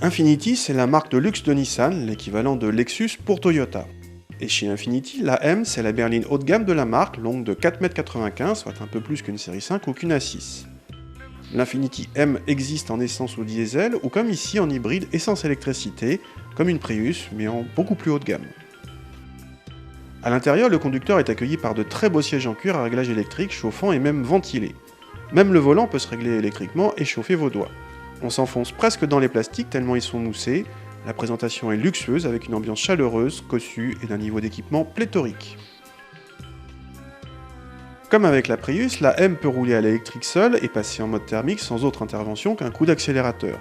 Infiniti, c'est la marque de luxe de Nissan, l'équivalent de Lexus pour Toyota. Et chez Infiniti, la M, c'est la berline haut de gamme de la marque, longue de 4,95 m, soit un peu plus qu'une série 5 ou qu'une A6. L'Infiniti M existe en essence ou diesel, ou comme ici en hybride essence-électricité, comme une Prius, mais en beaucoup plus haut de gamme. A l'intérieur, le conducteur est accueilli par de très beaux sièges en cuir à réglage électrique, chauffant et même ventilés. Même le volant peut se régler électriquement et chauffer vos doigts. On s'enfonce presque dans les plastiques tellement ils sont moussés. La présentation est luxueuse avec une ambiance chaleureuse, cossue et d'un niveau d'équipement pléthorique. Comme avec la Prius, la M peut rouler à l'électrique seule et passer en mode thermique sans autre intervention qu'un coup d'accélérateur.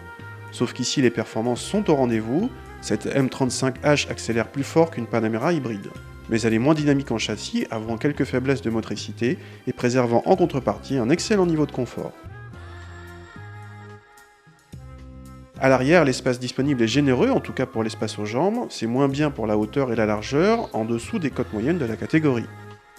Sauf qu'ici les performances sont au rendez-vous, cette M35H accélère plus fort qu'une Panamera hybride. Mais elle est moins dynamique en châssis, avouant quelques faiblesses de motricité et préservant en contrepartie un excellent niveau de confort. À l'arrière, l'espace disponible est généreux, en tout cas pour l'espace aux jambes, c'est moins bien pour la hauteur et la largeur, en dessous des cotes moyennes de la catégorie.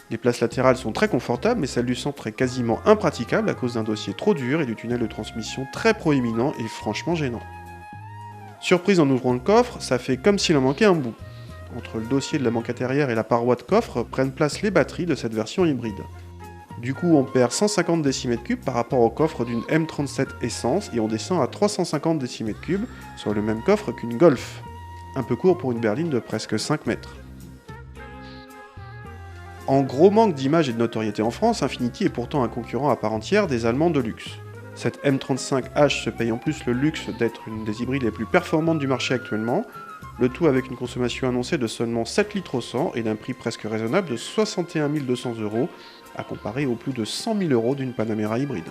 Les places latérales sont très confortables, mais celle du centre est quasiment impraticable à cause d'un dossier trop dur et du tunnel de transmission très proéminent et franchement gênant. Surprise en ouvrant le coffre, ça fait comme s'il en manquait un bout. Entre le dossier de la banquette arrière et la paroi de coffre prennent place les batteries de cette version hybride. Du coup, on perd 150 décimètres cubes par rapport au coffre d'une M37 essence et on descend à 350 décimètres cubes sur le même coffre qu'une Golf. Un peu court pour une berline de presque 5 mètres. En gros manque d'image et de notoriété en France, Infiniti est pourtant un concurrent à part entière des Allemands de luxe. Cette M35H se paye en plus le luxe d'être une des hybrides les plus performantes du marché actuellement, le tout avec une consommation annoncée de seulement 7 litres au 100 et d'un prix presque raisonnable de 61 200 €, à comparer aux plus de 100 000 € d'une Panamera hybride.